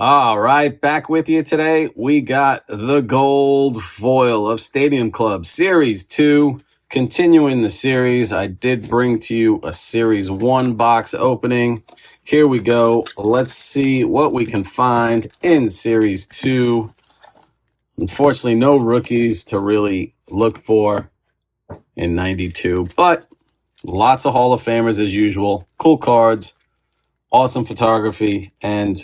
All right, back with you today. We got the gold foil of Stadium Club Series 2. Continuing the series, I did bring to you a Series 1 box opening. Here we go. Let's see what we can find in Series 2. Unfortunately, no rookies to really look for in 92, but lots of Hall of Famers as usual. Cool cards, awesome photography, and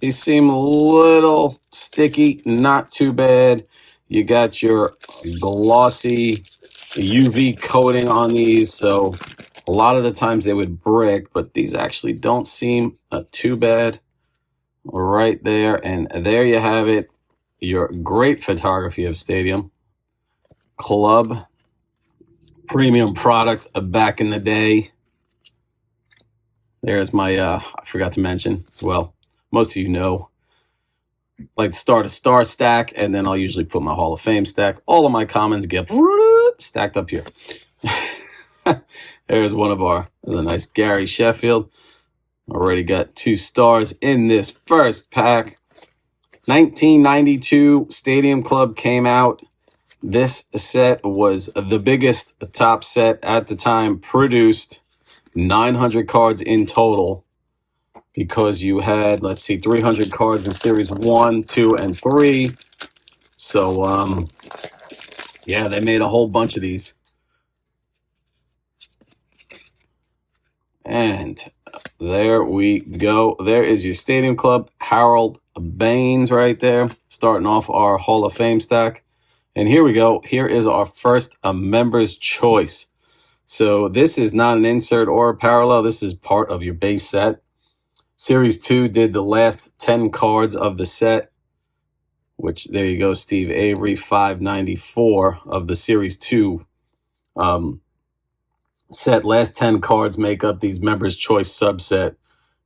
these seem a little sticky, not too bad. You got your glossy UV coating on these, so a lot of the times they would brick, but these actually don't seem too bad right there. And there you have it, your great photography of Stadium Club. Premium product back in the day. There's my, I forgot to mention, well, most of you know, like start a star stack, and then I'll usually put my Hall of Fame stack. All of my commons get stacked up here. There's one of our, there's a nice Gary Sheffield. Already got 2 stars in this first pack. 1992 Stadium Club came out. This set was the biggest top set at the time, produced 900 cards in total, because you had, let's see, 300 cards in Series 1, 2, and 3. So, yeah, they made a whole bunch of these. And there we go. There is your Stadium Club. Harold Baines right there, starting off our Hall of Fame stack. And here we go. Here is our first member's choice. So this is not an insert or a parallel. This is part of your base set. Series 2 did the last 10 cards of the set, which, there you go, Steve Avery, 594 of the Series 2 set. Last 10 cards make up these members' choice subset.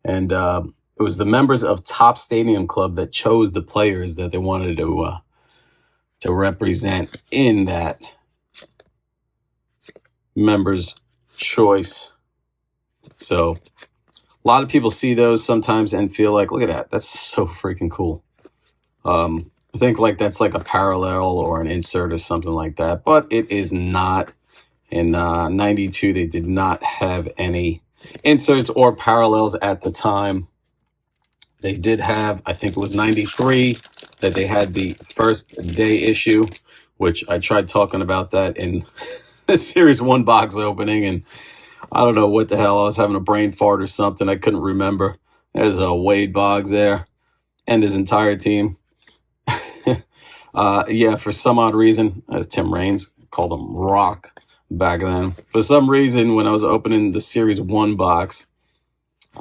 And it was the members of Top Stadium Club that chose the players that they wanted to represent in that members' choice. So a lot of people see those sometimes and feel like, look at that, that's so freaking cool. I think like that's like a parallel or an insert or something like that, but it is not. In 92, they did not have any inserts or parallels at the time. They did have, I think it was 93, that they had the first day issue, which I tried talking about that in the Series 1 box opening, and I don't know what the hell. I was having a brain fart or something. I couldn't remember. There's a Wade Boggs there and his entire team. Yeah, for some odd reason, as Tim Raines called him Rock back then. For some reason, when I was opening the Series 1 box,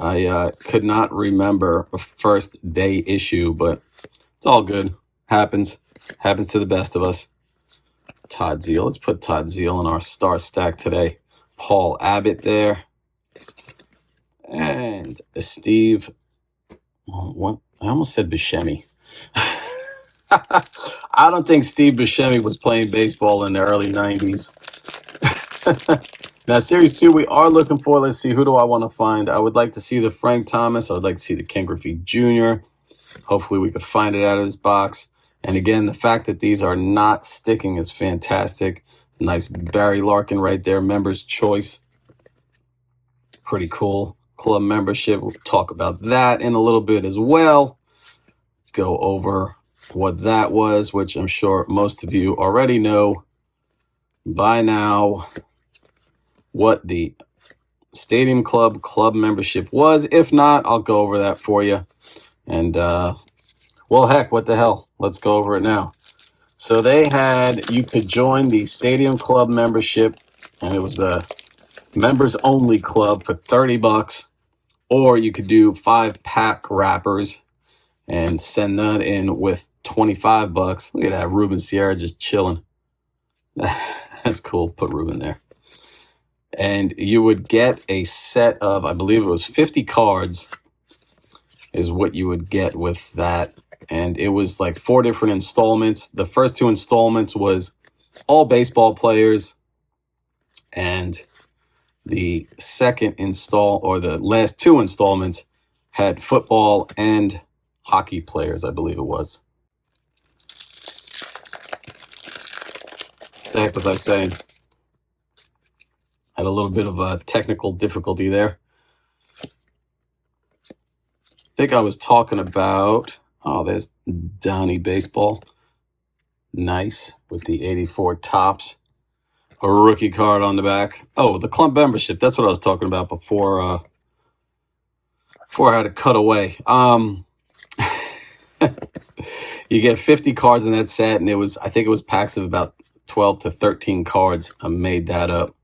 I could not remember a first day issue, but it's all good. Happens to the best of us. Todd Zeile. Let's put Todd Zeile in our star stack today. Paul Abbott there. And Steve. What? I almost said Buscemi. I don't think Steve Buscemi was playing baseball in the early 90s. Now, Series 2, we are looking for, let's see, who do I want to find? I would like to see the Frank Thomas. I would like to see the Ken Griffey Jr. Hopefully we could find it out of this box. And again, the fact that these are not sticking is fantastic. It's a nice Barry Larkin right there, member's choice. Pretty cool. Club membership, we'll talk about that in a little bit as well. Go over what that was, which I'm sure most of you already know by now what the Stadium Club membership was. If not, I'll go over that for you. And, well, heck, what the hell? Let's go over it now. So they had, you could join the Stadium Club membership, and it was the members only club for $30, or you could do 5-pack wrappers and send that in with $25. Look at that, Ruben Sierra just chilling. That's cool. Put Ruben there. And you would get a set of, I believe it was 50 cards is what you would get with that. And it was like 4 different installments. The first 2 installments was all baseball players. And the second install, or the last 2 installments, had football and hockey players, I believe it was. What the heck was I saying? Had a little bit of a technical difficulty there. I think I was talking about, oh, there's Donnie Baseball. Nice, with the 84 tops. A rookie card on the back. Oh, the club membership. That's what I was talking about before I had to cut away. You get 50 cards in that set, and I think it was packs of about 12 to 13 cards. I made that up.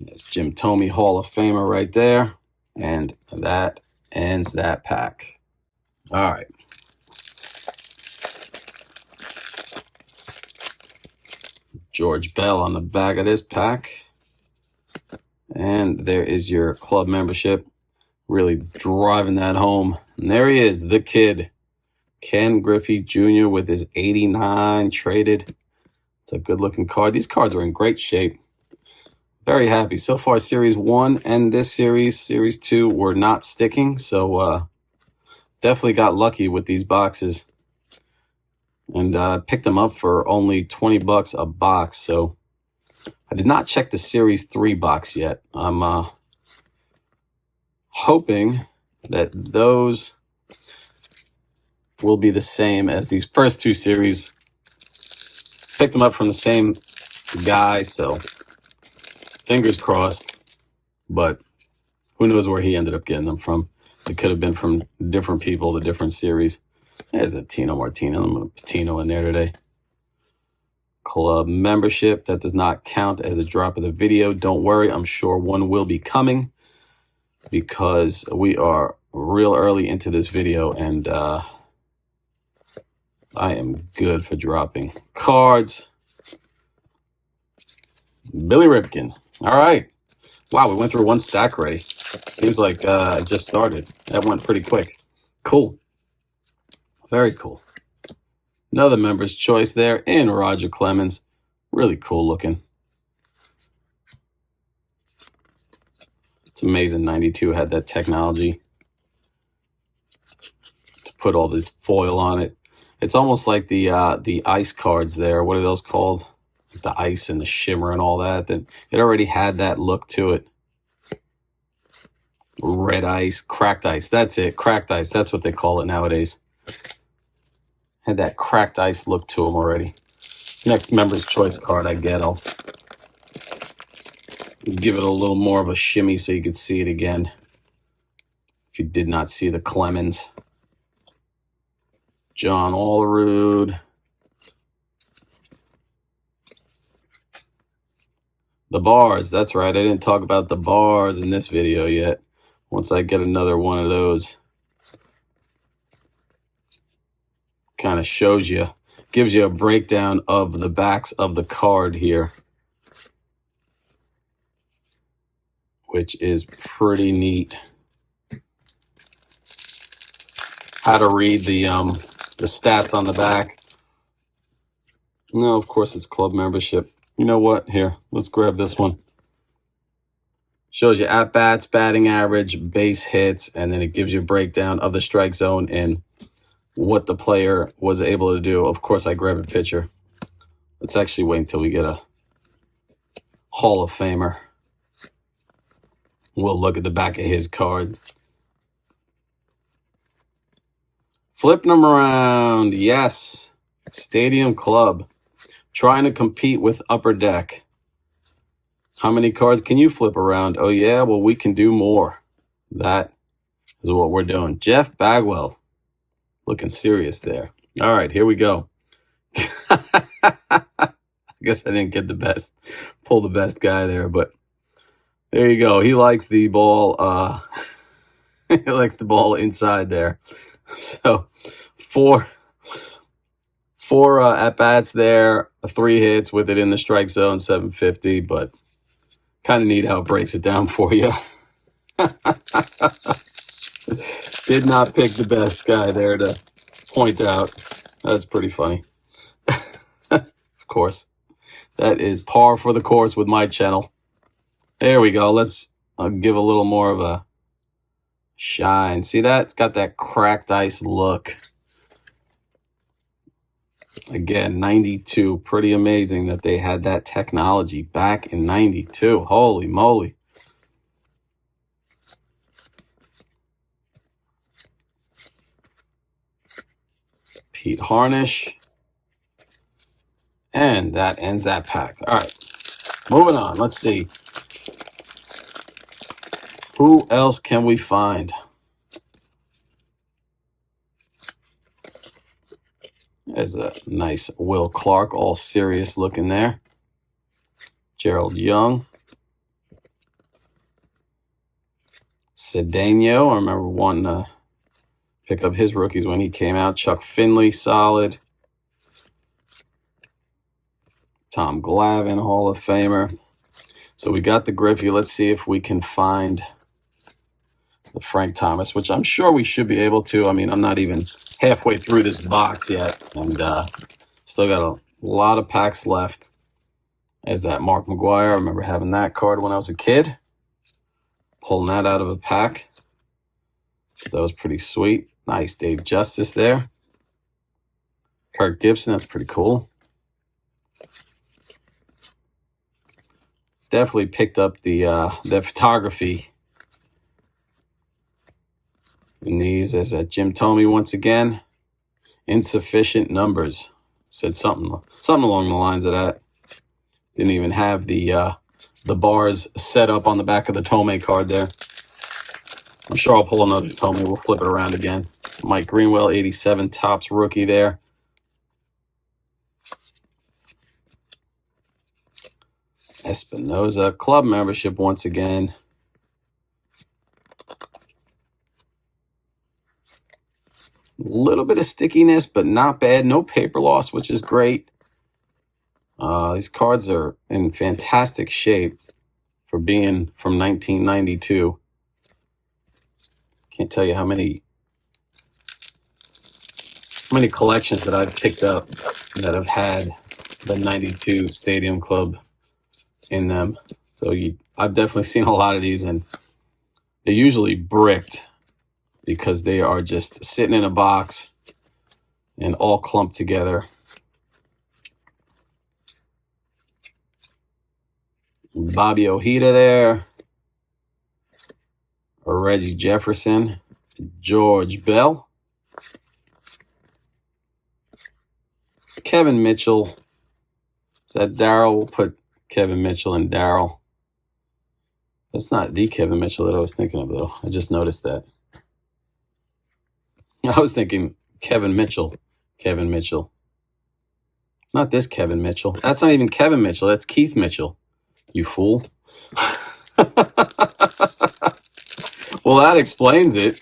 That's Jim Thome, Hall of Famer right there. And that ends that pack. All right. George Bell on the back of this pack. And there is your club membership. Really driving that home. And there he is, the kid. Ken Griffey Jr. with his 89 traded. It's a good-looking card. These cards are in great shape. Very happy. So far, Series 1 and this series, Series 2, were not sticking. So definitely got lucky with these boxes. And picked them up for only $20 a box. So I did not check the Series 3 box yet. I'm hoping that those will be the same as these first two series. Picked them up from the same guy, so fingers crossed. But who knows where he ended up getting them from. It could have been from different people, the different series. There's a Tino Martino. I'm going to put Tino in there today. Club membership. That does not count as a drop of the video. Don't worry. I'm sure one will be coming because we are real early into this video, and I am good for dropping cards. Billy Ripken. All right. Wow, we went through one stack already. Seems like I just started. That went pretty quick. Cool. Very cool. Another member's choice there in Roger Clemens. Really cool looking. It's amazing 92 had that technology to put all this foil on it. It's almost like the ice cards there. What are those called? The ice and the shimmer and all that. It already had that look to it. Red ice, cracked ice. That's it. Cracked ice. That's what they call it nowadays. Had that cracked ice look to them already. Next member's choice card I get, I'll give it a little more of a shimmy so you could see it again. If you did not see the Clemens. John Olerud. The bars, that's right. I didn't talk about the bars in this video yet. Once I get another one of those, kind of shows you, gives you a breakdown of the backs of the card here, which is pretty neat. How to read the stats on the back. No, of course it's club membership. You know what? Here, let's grab this one. Shows you at-bats, batting average, base hits, and then it gives you a breakdown of the strike zone and what the player was able to do. Of course, I grab a picture. Let's actually wait until we get a Hall of Famer. We'll look at the back of his card. Flipping them around. Yes. Stadium Club. Trying to compete with Upper Deck. How many cards can you flip around? Oh, yeah, well, we can do more. That is what we're doing. Jeff Bagwell. Looking serious there. All right, here we go. I guess I didn't get the best, pull the best guy there, but there you go. He likes the ball. He likes the ball inside there. So four at-bats there, 3 hits with it in the strike zone, 750, but kind of neat how it breaks it down for you. Did not pick the best guy there to point out. That's pretty funny. Of course. That is par for the course with my channel. There we go. Let's give a little more of a Shine. See that? It's got that cracked ice look. Again, 92. Pretty amazing that they had that technology back in 92. Holy moly. Pete Harnish. And that ends that pack. All right. Moving on. Let's see. Who else can we find? There's a nice Will Clark, all serious looking there. Gerald Young. Cedeno. I remember wanting to pick up his rookies when he came out. Chuck Finley, solid. Tom Glavine, Hall of Famer. So we got the Griffey. Let's see if we can find the Frank Thomas, which I'm sure we should be able to. I mean, I'm not even halfway through this box yet, and still got a lot of packs left. As that Mark McGwire. I remember having that card when I was a kid. Pulling that out of a pack. That was pretty sweet. Nice Dave Justice there. Kirk Gibson, that's pretty cool. Definitely picked up the photography in these. As Jim Thome once again. Insufficient numbers. Said something along the lines of that. Didn't even have the bars set up on the back of the Thome card there. I'm sure I'll pull another Thome. We'll flip it around again. Mike Greenwell, 87 Topps rookie there. Espinoza, club membership once again. A little bit of stickiness, but not bad. No paper loss, which is great. These cards are in fantastic shape for being from 1992. Can't tell you how many collections that I've picked up that have had the 92 Stadium Club in them. So I've definitely seen a lot of these, and they're usually bricked because they are just sitting in a box and all clumped together. Bobby Ojeda there. Reggie Jefferson. George Bell. Kevin Mitchell. Is that Darryl? We'll put Kevin Mitchell and Darryl. That's not the Kevin Mitchell that I was thinking of, though. I just noticed that. I was thinking Kevin Mitchell. Kevin Mitchell. Not this Kevin Mitchell. That's not even Kevin Mitchell. That's Keith Mitchell. You fool. Well, that explains it.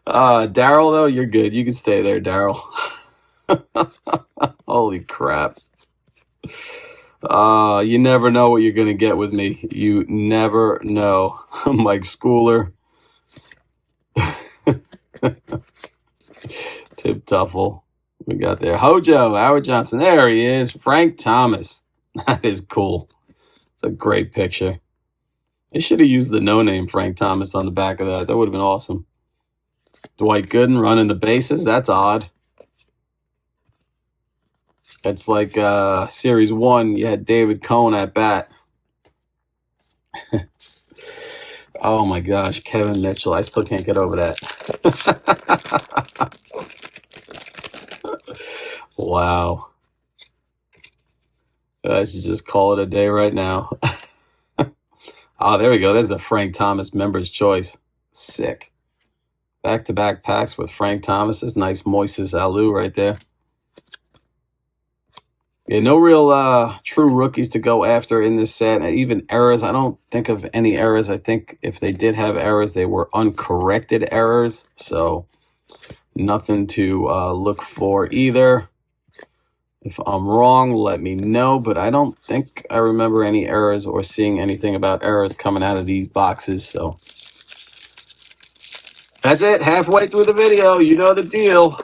Darryl, though, you're good. You can stay there, Darryl. Holy crap. You never know what you're going to get with me. You never know. Mike Schooler. Tip Tuffle. We got there. Hojo, Howard Johnson. There he is. Frank Thomas. That is cool. It's a great picture. They should have used the no-name Frank Thomas on the back of that. That would have been awesome. Dwight Gooden running the bases. That's odd. It's like Series 1. You had David Cohn at bat. Oh, my gosh. Kevin Mitchell. I still can't get over that. Wow. I should just call it a day right now. Oh, there we go. There's the Frank Thomas Members' Choice. Sick. Back-to-back packs with Frank Thomas's. Nice Moises Alou right there. Yeah, no real true rookies to go after in this set. Even errors, I don't think of any errors. I think if they did have errors, they were uncorrected errors. So nothing to look for either. If I'm wrong, let me know. But I don't think I remember any errors or seeing anything about errors coming out of these boxes. So that's it. Halfway through the video. You know the deal.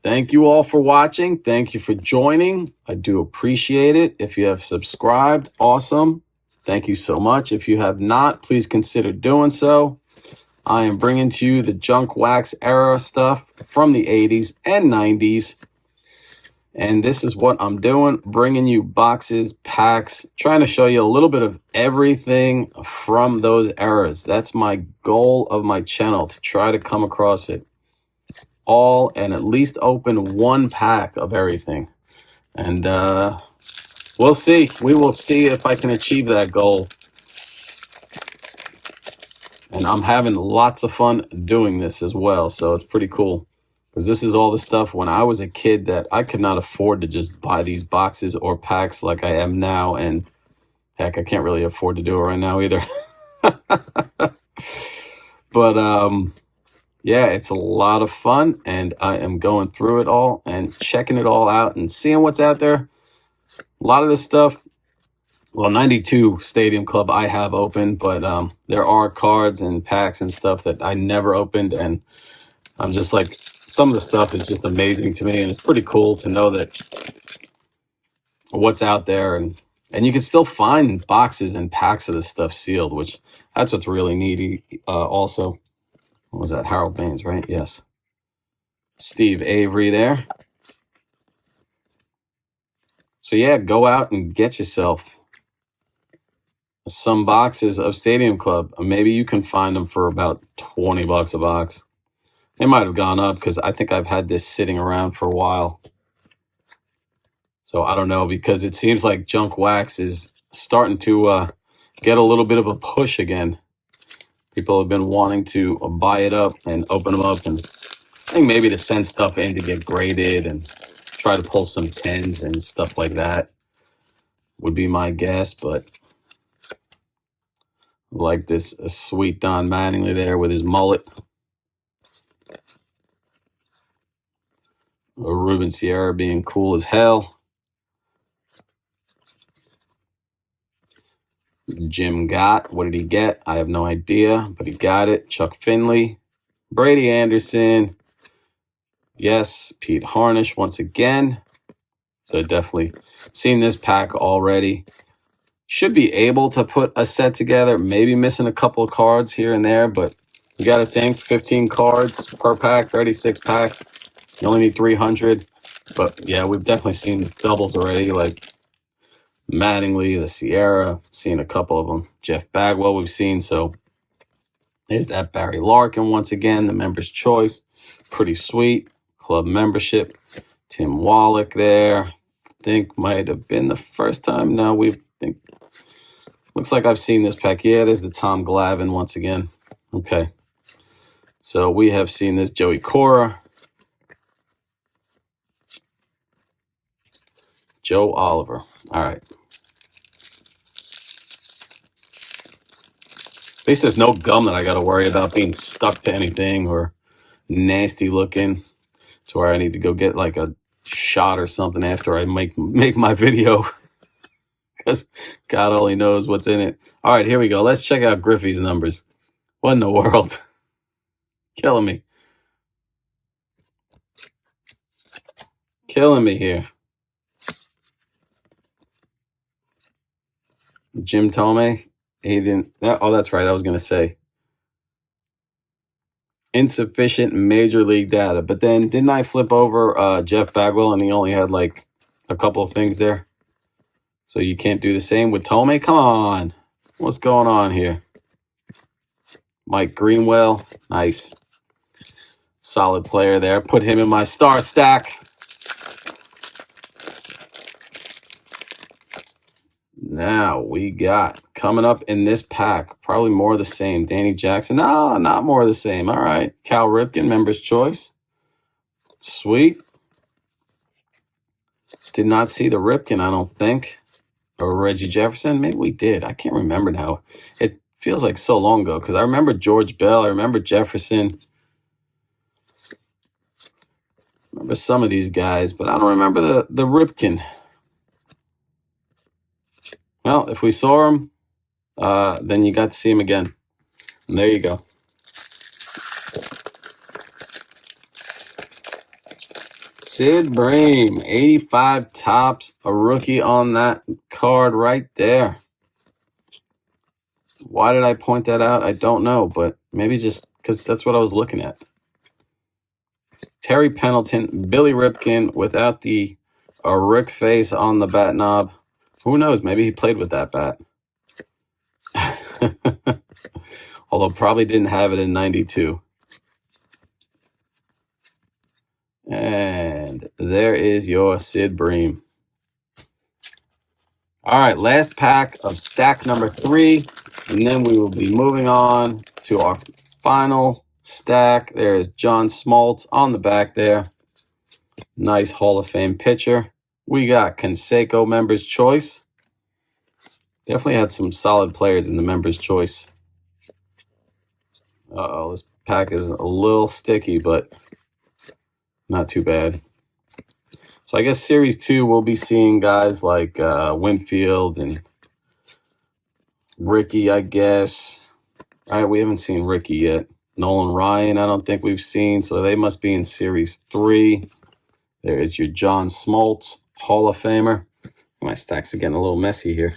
Thank you all for watching. Thank you for joining. I do appreciate it. If you have subscribed, awesome. Thank you so much. If you have not, please consider doing so. I am bringing to you the junk wax era stuff from the 80s and 90s. And this is what I'm doing, bringing you boxes, packs, trying to show you a little bit of everything from those eras. That's my goal of my channel, to try to come across it all and at least open one pack of everything. And we'll see. We will see if I can achieve that goal. And I'm having lots of fun doing this as well, so it's pretty cool. Because this is all the stuff when I was a kid that I could not afford to just buy these boxes or packs like I am now. And heck, I can't really afford to do it right now either. But yeah, it's a lot of fun, and I am going through it all and checking it all out and seeing what's out there. A lot of this stuff, well, 92 Stadium Club I have open, but there are cards and packs and stuff that I never opened, and I'm just like, some of the stuff is just amazing to me, and it's pretty cool to know that what's out there, and you can still find boxes and packs of this stuff sealed, which that's what's really needy. Also, what was that? Harold Baines, right? Yes. Steve Avery there. So yeah, go out and get yourself some boxes of Stadium Club. Maybe you can find them for about $20 a box. They might have gone up because I think I've had this sitting around for a while. So I don't know, because it seems like junk wax is starting to get a little bit of a push again. People have been wanting to buy it up and open them up, and I think maybe to send stuff in to get graded and try to pull some 10s and stuff like that would be my guess. But like this sweet Don Mattingly there with his mullet. Ruben Sierra being cool as hell. Jim Gott, what did he get? I have no idea, but he got it. Chuck Finley, Brady Anderson. Yes, Pete Harnish once again. So definitely seen this pack already. Should be able to put a set together, maybe missing a couple of cards here and there, but you got to think 15 cards per pack, 36 packs. You only need 300. But yeah, we've definitely seen doubles already, like Mattingly, the Sierra, seen a couple of them. Jeff Bagwell we've seen. So is that Barry Larkin once again, the member's choice. Pretty sweet. Club membership. Tim Wallach there. I think might have been the first time. No, we think. Looks like I've seen this pack. Yeah, there's the Tom Glavine once again. Okay. So we have seen this Joey Cora. Joe Oliver. All right. At least there's no gum that I got to worry about being stuck to anything or nasty looking to where I need to go get like a shot or something after I make my video, because God only knows what's in it. All right, here we go. Let's check out Griffey's numbers. What in the world? Killing me. Killing me here. Jim Thome. He didn't. Oh, that's right. I was going to say insufficient major league data. But then didn't I flip over Jeff Bagwell and he only had like a couple of things there? So you can't do the same with Thome? Come on. What's going on here? Mike Greenwell. Nice. Solid player there. Put him in my star stack. Now we got coming up in this pack, probably more of the same. Danny Jackson. No, not more of the same. All right. Cal Ripken, member's choice. Sweet. Did not see the Ripken, I don't think. Or Reggie Jefferson. Maybe we did. I can't remember now. It feels like so long ago because I remember George Bell. I remember Jefferson. I remember some of these guys, but I don't remember the Ripken. Well, if we saw him, then you got to see him again. And there you go. Sid Bream, 85 tops, a rookie on that card right there. Why did I point that out? I don't know, but maybe just because that's what I was looking at. Terry Pendleton, Billy Ripken without the Rick face on the bat knob. Who knows? Maybe he played with that bat. Although probably didn't have it in 92. And there is your Sid Bream. All right, last pack of stack number 3, and then we will be moving on to our final stack. There's John Smoltz on the back there. Nice Hall of Fame pitcher. We got Canseco Members' Choice. Definitely had some solid players in the Members' Choice. Uh-oh, this pack is a little sticky, but not too bad. So I guess Series 2, we'll be seeing guys like Winfield and Ricky, I guess. All right, we haven't seen Ricky yet. Nolan Ryan, I don't think we've seen, so they must be in Series 3. There is your John Smoltz, Hall of Famer. My stacks are getting a little messy here.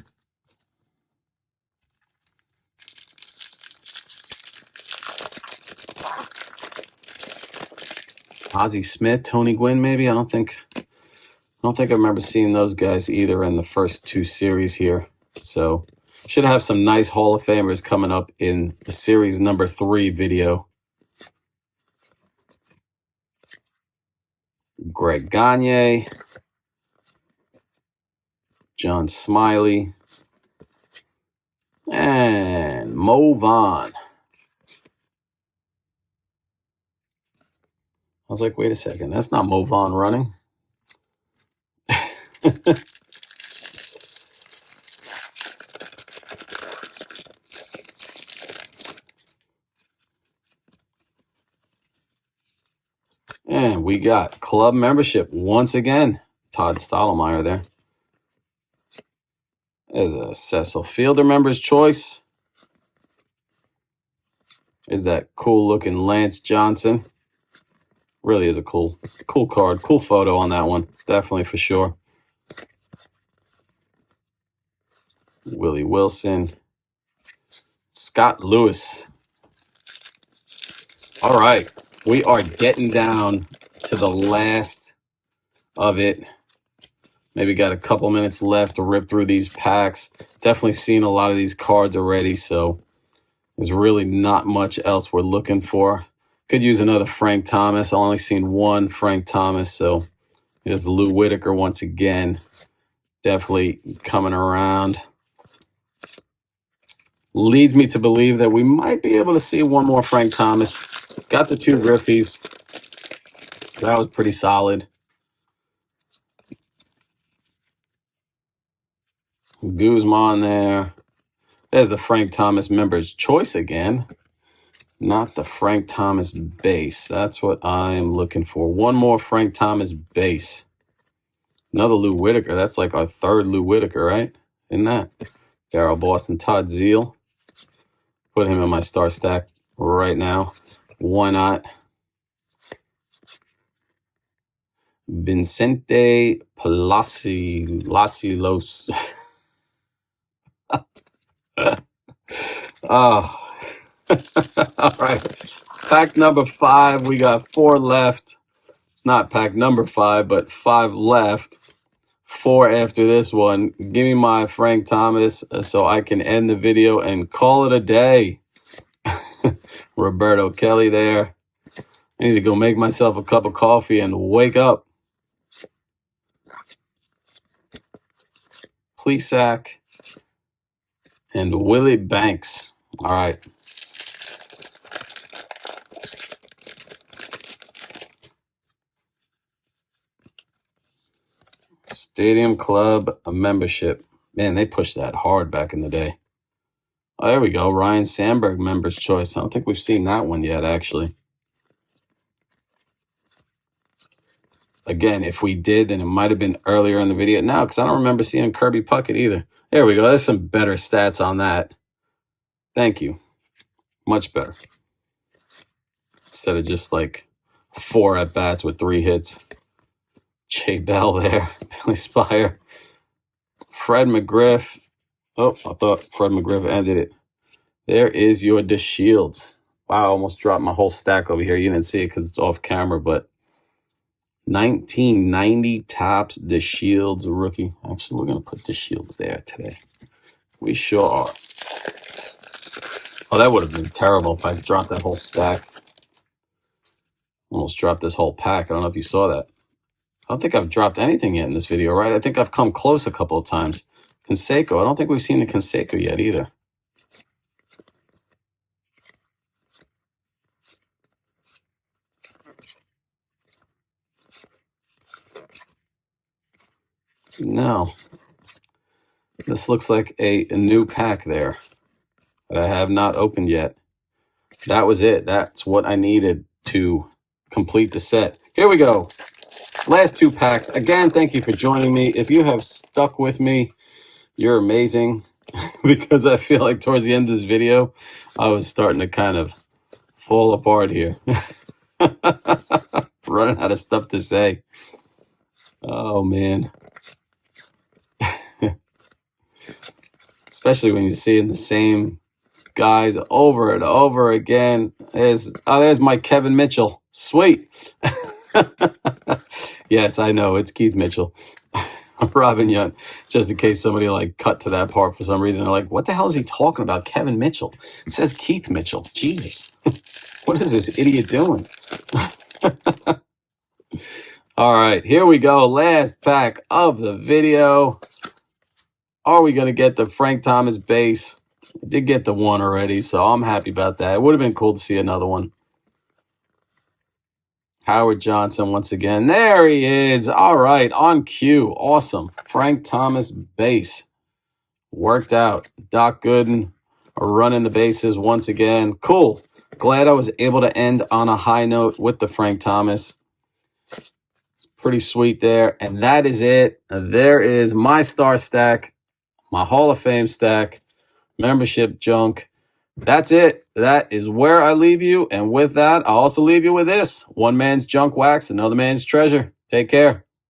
Ozzie Smith, Tony Gwynn, maybe? I don't think I remember seeing those guys either in the first 2 series here. So should have some nice Hall of Famers coming up in the series number 3 video. Greg Gagne, John Smiley, and Mo Vaughn. I was like, wait a second, that's not Mo Vaughn running. And we got club membership once again. Todd Stottlemyre there. There's a Cecil Fielder Members' Choice. Is that cool looking Lance Johnson. Really is a cool card. Cool photo on that one. Definitely for sure. Willie Wilson. Scott Lewis. All right. We are getting down to the last of it. Maybe got a couple minutes left to rip through these packs. Definitely seen a lot of these cards already, so there's really not much else we're looking for. Could use another Frank Thomas. I've only seen one Frank Thomas, so here's Lou Whitaker once again. Definitely coming around. Leads me to believe that we might be able to see one more Frank Thomas. Got the 2 Griffies. That was pretty solid. Guzman there. There's the Frank Thomas Members' Choice again. Not the Frank Thomas base. That's what I am looking for. One more Frank Thomas base. Another Lou Whitaker. That's like our 3rd Lou Whitaker, right? Isn't that? Darryl Boston, Todd Zeile. Put him in my star stack right now. Why not? Vicente Palacios. Oh. All right. Pack number 5. We got 4 left. It's not pack number 5, but 5 left. 4 after this one. Give me my Frank Thomas so I can end the video and call it a day. Roberto Kelly there. I need to go make myself a cup of coffee and wake up. Plesac and Willie Banks. All right. Stadium Club membership. Man, they pushed that hard back in the day. Oh, there we go. Ryan Sandberg Members' Choice. I don't think we've seen that one yet, actually. Again, if we did, then it might have been earlier in the video. No, because I don't remember seeing Kirby Puckett either. There we go. There's some better stats on that. Thank you. Much better. Instead of just like 4 at-bats with 3 hits. Jay Bell there. Billy Spire. Fred McGriff. Oh, I thought Fred McGriff ended it. There is your DeShields. Wow, I almost dropped my whole stack over here. You didn't see it because it's off camera, but 1990 Topps DeShields rookie. Actually, we're going to put DeShields there today. We sure are. Oh, that would have been terrible if I dropped that whole stack. Almost dropped this whole pack. I don't know if you saw that. I don't think I've dropped anything yet in this video, right? I think I've come close a couple of times. Canseco. I don't think we've seen the Canseco yet either. No. This looks like a new pack there that I have not opened yet. That was it. That's what I needed to complete the set. Here we go. Last two packs. Again, thank you for joining me. If you have stuck with me, you're amazing. Because I feel like towards the end of this video, I was starting to kind of fall apart here. Running out of stuff to say. Oh, man. Especially when you're seeing the same guys over and over again. There's my Kevin Mitchell. Sweet. Yes, I know. It's Keith Mitchell. Robin Young. Just in case somebody like cut to that part for some reason. They're like, what the hell is he talking about? Kevin Mitchell. It says Keith Mitchell. Jesus. What is this idiot doing? All right, here we go. Last pack of the video. Are we going to get the Frank Thomas base? I did get the one already, so I'm happy about that. It would have been cool to see another one. Howard Johnson once again. There he is. All right, on cue. Awesome. Frank Thomas base. Worked out. Doc Gooden running the bases once again. Cool. Glad I was able to end on a high note with the Frank Thomas. It's pretty sweet there. And that is it. There is my star stack, my Hall of Fame stack, membership junk. That's it. That is where I leave you. And with that, I'll also leave you with this. One man's junk wax, another man's treasure. Take care.